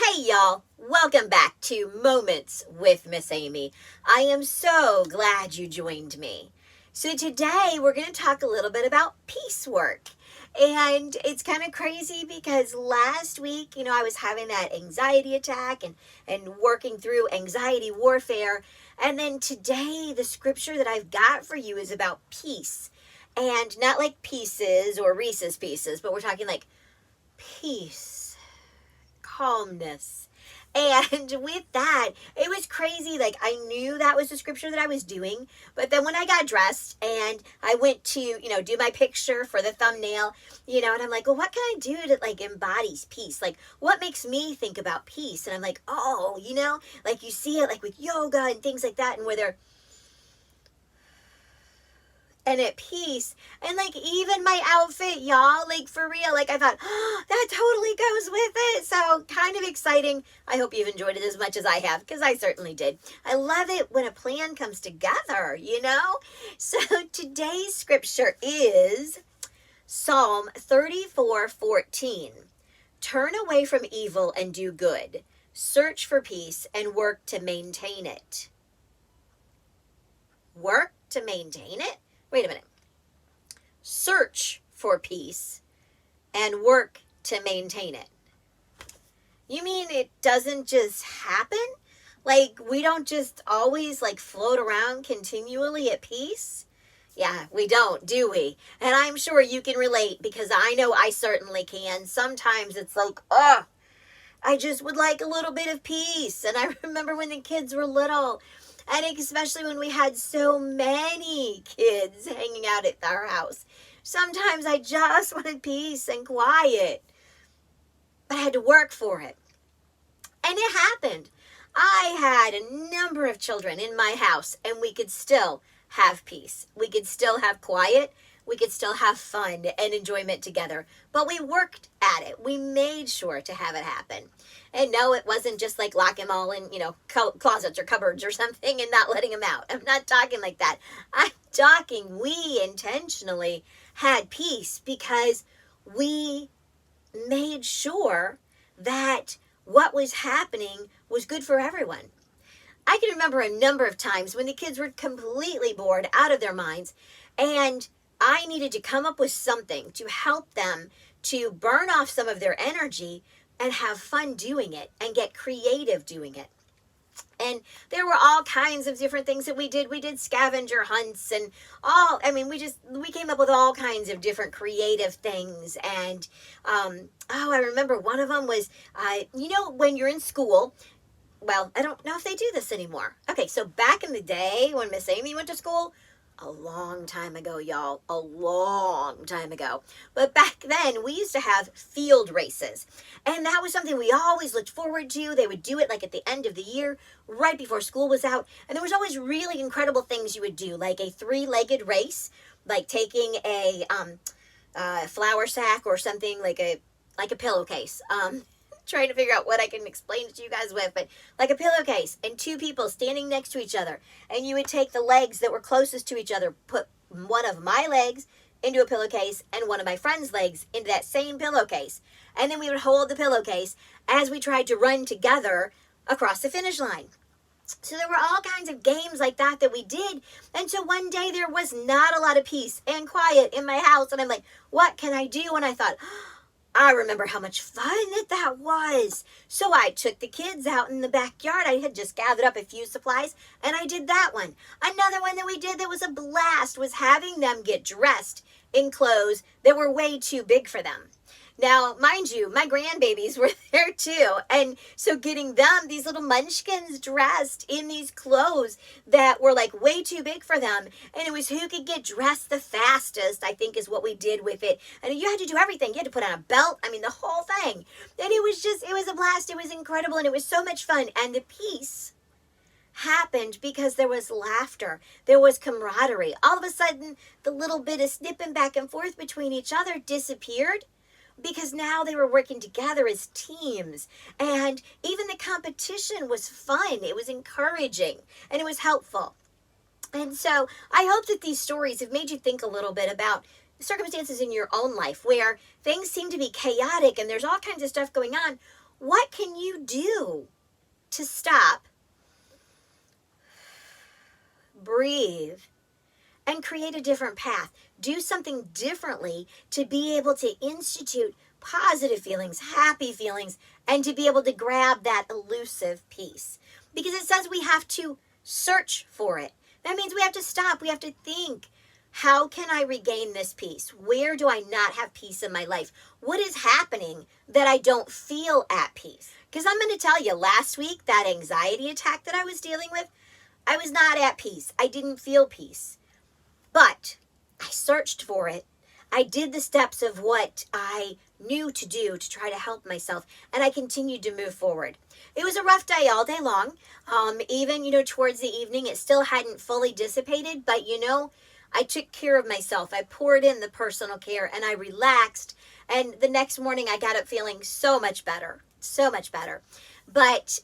Hey y'all, welcome back to Moments with Miss Amy. I am so glad you joined me. So today we're going to talk a little bit about peace work. And it's kind of crazy because last week, I was having that anxiety attack and working through anxiety warfare. And then today, the scripture that I've got for you is about peace. And not like pieces or Reese's pieces, but we're talking like peace, calmness. And with that, it was crazy. Like, I knew that was the scripture that I was doing. But then when I got dressed and I went to, do my picture for the thumbnail, and I'm like, well, what can I do that, like, embodies peace? Like, what makes me think about peace? And I'm like, oh, like you see it, like, with yoga and things like that, and where they're and at peace. And like even my outfit, y'all, like for real, like I thought, oh, that totally goes with it. So kind of exciting. I hope you've enjoyed it as much as I have, because I certainly did. I love it when a plan comes together. So today's scripture is Psalm 34:14. Turn away from evil and do good. Search for peace and work to maintain it. Work to maintain it? Wait a minute. Search for peace and work to maintain it. You mean it doesn't just happen? Like, we don't just always like float around continually at peace? Yeah, we don't, do we? And I'm sure you can relate, because I know I certainly can. Sometimes it's like, I just would like a little bit of peace. And I remember when the kids were little, and especially when we had so many kids hanging out at our house. Sometimes I just wanted peace and quiet. But I had to work for it. And it happened. I had a number of children in my house, and we could still have peace. We could still have quiet. We could still have fun and enjoyment together. But we worked at it. We made sure to have it happen. And no, it wasn't just like lock them all in, closets or cupboards or something and not letting them out. I'm not talking like that. I'm talking we intentionally had peace because we made sure that what was happening was good for everyone. I can remember a number of times when the kids were completely bored out of their minds, and I needed to come up with something to help them to burn off some of their energy and have fun doing it and get creative doing it. And there were all kinds of different things that we did. We did scavenger hunts and we came up with all kinds of different creative things. And, I remember one of them was, when you're in school, well, I don't know if they do this anymore. Okay, so back in the day when Miss Amy went to school, a long time ago, y'all, a long time ago. But back then, we used to have field races. And that was something we always looked forward to. They would do it like at the end of the year, right before school was out. And there was always really incredible things you would do, like a 3-legged race, like taking a flour sack or something, like a pillowcase. Trying to figure out what I can explain it to you guys with, but like a pillowcase and 2 people standing next to each other, and you would take the legs that were closest to each other, put one of my legs into a pillowcase and one of my friend's legs into that same pillowcase, and then we would hold the pillowcase as we tried to run together across the finish line. So there were all kinds of games like that we did. And so one day there was not a lot of peace and quiet in my house, and I'm like, what can I do? And I thought, I remember how much fun that was. So I took the kids out in the backyard. I had just gathered up a few supplies, and I did that one. Another one that we did that was a blast was having them get dressed in clothes that were way too big for them. Now, mind you, my grandbabies were there too. And so getting them, these little munchkins, dressed in these clothes that were like way too big for them. And it was who could get dressed the fastest, I think is what we did with it. And you had to do everything. You had to put on a belt. I mean, the whole thing. And it was a blast. It was incredible. And it was so much fun. And the peace happened because there was laughter. There was camaraderie. All of a sudden, the little bit of snipping back and forth between each other disappeared, because now they were working together as teams. And even the competition was fun. It was encouraging and it was helpful. And so I hope that these stories have made you think a little bit about circumstances in your own life where things seem to be chaotic and there's all kinds of stuff going on. What can you do to stop, breathe, and create a different path? Do something differently to be able to institute positive feelings, happy feelings, and to be able to grab that elusive peace. Because it says we have to search for it. That means we have to stop. We have to think, how can I regain this peace? Where do I not have peace in my life? What is happening that I don't feel at peace? Because I'm going to tell you, last week, that anxiety attack that I was dealing with, I was not at peace. I didn't feel peace. But I searched for it. I did the steps of what I knew to do to try to help myself, and I continued to move forward. It was a rough day all day long. Even, towards the evening, it still hadn't fully dissipated, but, I took care of myself. I poured in the personal care, and I relaxed, and the next morning I got up feeling so much better, so much better. But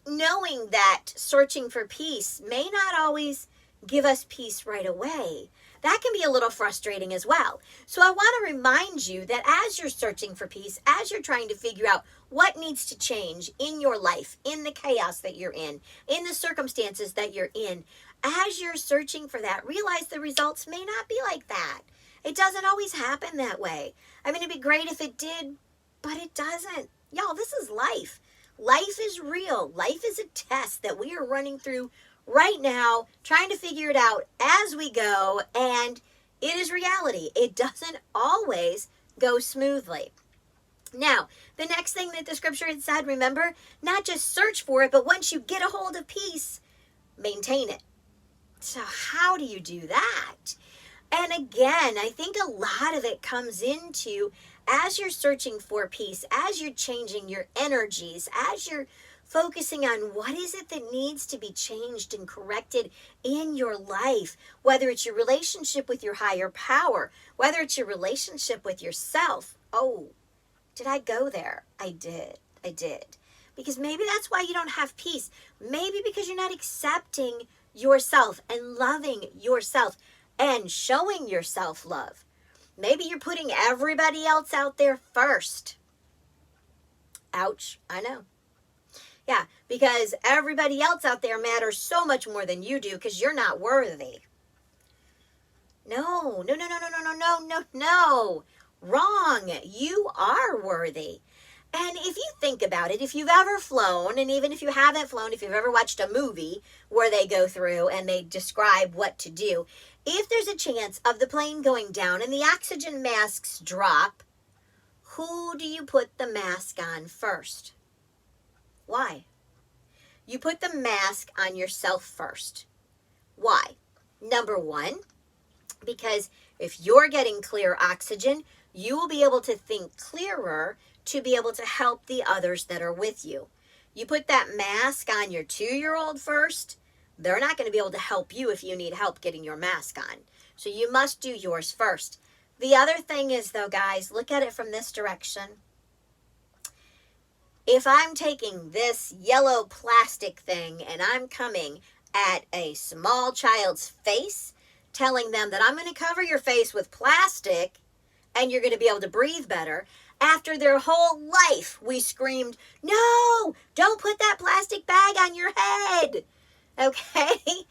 knowing that searching for peace may not always give us peace right away, that can be a little frustrating as well. So I want to remind you that as you're searching for peace, as you're trying to figure out what needs to change in your life, in the chaos that you're in the circumstances that you're in, as you're searching for that, realize the results may not be like that. It doesn't always happen that way. I mean, it'd be great if it did, but it doesn't. Y'all, this is life. Life is real. Life is a test that we are running through right now, trying to figure it out as we go, and it is reality. It doesn't always go smoothly. Now, the next thing that the scripture had said, remember, not just search for it, but once you get a hold of peace, maintain it. So how do you do that? And again, I think a lot of it comes into, as you're searching for peace, as you're changing your energies, as you're focusing on what is it that needs to be changed and corrected in your life, whether it's your relationship with your higher power, whether it's your relationship with yourself. Oh, did I go there? I did. Because maybe that's why you don't have peace. Maybe because you're not accepting yourself and loving yourself and showing yourself love. Maybe you're putting everybody else out there first. Ouch, I know. Yeah, because everybody else out there matters so much more than you do because you're not worthy. No. Wrong. You are worthy. And if you think about it, if you've ever flown, and even if you haven't flown, if you've ever watched a movie where they go through and they describe what to do, if there's a chance of the plane going down and the oxygen masks drop, who do you put the mask on first? Why? You put the mask on yourself first. Why? Number one, because if you're getting clear oxygen, you will be able to think clearer to be able to help the others that are with you. You put that mask on your 2-year-old first, they're not going to be able to help you if you need help getting your mask on. So you must do yours first. The other thing is, though, guys, look at it from this direction. If I'm taking this yellow plastic thing and I'm coming at a small child's face, telling them that I'm going to cover your face with plastic and you're going to be able to breathe better, after their whole life we screamed, no, don't put that plastic bag on your head. Okay?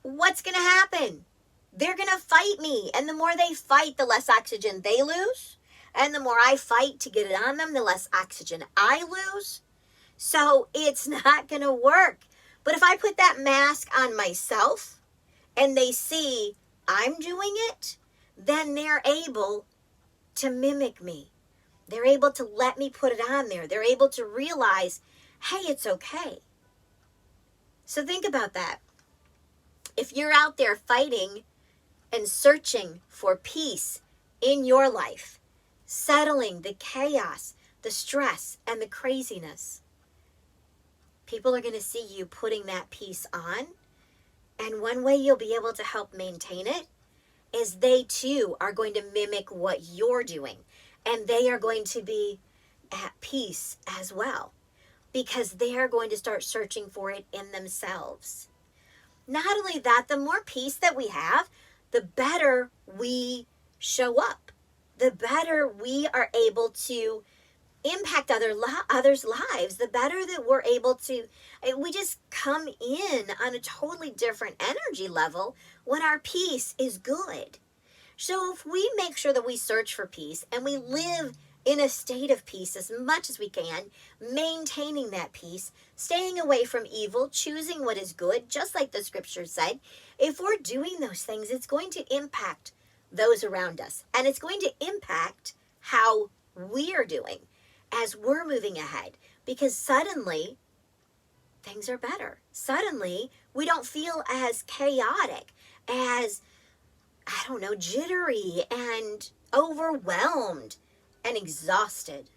What's going to happen? They're going to fight me. And the more they fight, the less oxygen they lose. And the more I fight to get it on them, the less oxygen I lose. So it's not going to work. But if I put that mask on myself and they see I'm doing it, then they're able to mimic me. They're able to let me put it on there. They're able to realize, hey, it's okay. So think about that. If you're out there fighting and searching for peace in your life, settling the chaos, the stress, and the craziness, people are going to see you putting that peace on. And one way you'll be able to help maintain it is they too are going to mimic what you're doing. And they are going to be at peace as well, because they are going to start searching for it in themselves. Not only that, the more peace that we have, the better we show up, the better we are able to impact others' lives, the better that we're able to, we just come in on a totally different energy level when our peace is good. So if we make sure that we search for peace and we live in a state of peace as much as we can, maintaining that peace, staying away from evil, choosing what is good, just like the scripture said, if we're doing those things, it's going to impact those around us. And it's going to impact how we're doing as we're moving ahead, because suddenly things are better. Suddenly we don't feel as chaotic, as, I don't know, jittery and overwhelmed and exhausted.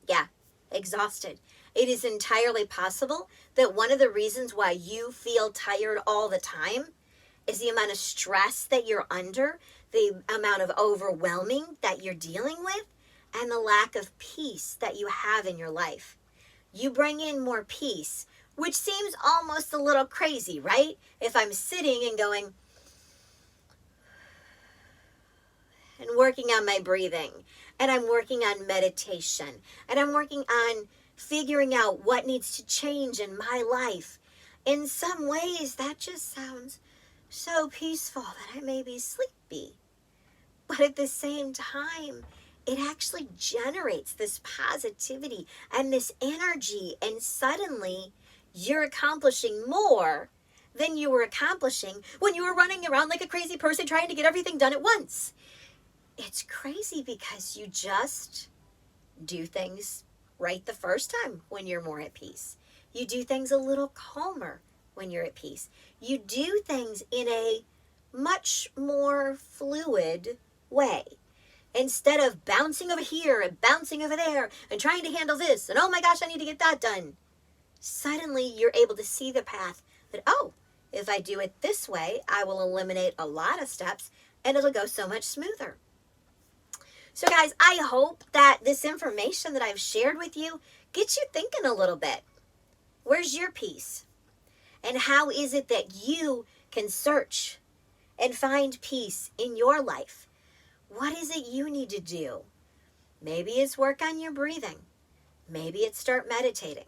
Yeah, exhausted. It is entirely possible that one of the reasons why you feel tired all the time is the amount of stress that you're under, the amount of overwhelming that you're dealing with, and the lack of peace that you have in your life. You bring in more peace, which seems almost a little crazy, right? If I'm sitting and going, and working on my breathing, and I'm working on meditation, and I'm working on figuring out what needs to change in my life. In some ways, that just sounds so peaceful that I may be sleepy. But at the same time, it actually generates this positivity and this energy, and suddenly you're accomplishing more than you were accomplishing when you were running around like a crazy person trying to get everything done at once. It's crazy because you just do things right the first time when you're more at peace. You do things a little calmer when you're at peace. You do things in a much more fluid way. Instead of bouncing over here and bouncing over there and trying to handle this and, oh my gosh, I need to get that done. Suddenly you're able to see the path that, oh, if I do it this way, I will eliminate a lot of steps and it'll go so much smoother. So guys, I hope that this information that I've shared with you gets you thinking a little bit. Where's your peace? And how is it that you can search and find peace in your life? What is it you need to do? Maybe it's work on your breathing. Maybe it's start meditating.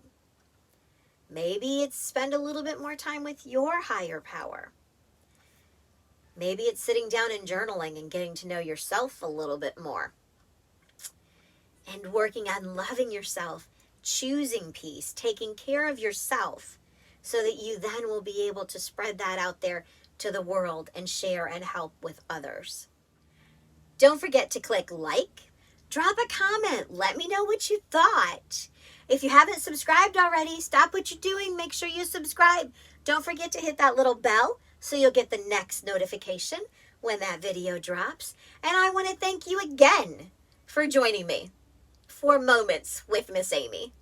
Maybe it's spend a little bit more time with your higher power. Maybe it's sitting down and journaling and getting to know yourself a little bit more. And working on loving yourself, choosing peace, taking care of yourself so that you then will be able to spread that out there to the world and share and help with others. Don't forget to click like, drop a comment, let me know what you thought. If you haven't subscribed already, stop what you're doing, make sure you subscribe. Don't forget to hit that little bell so you'll get the next notification when that video drops. And I want to thank you again for joining me for Moments with Miss Amy.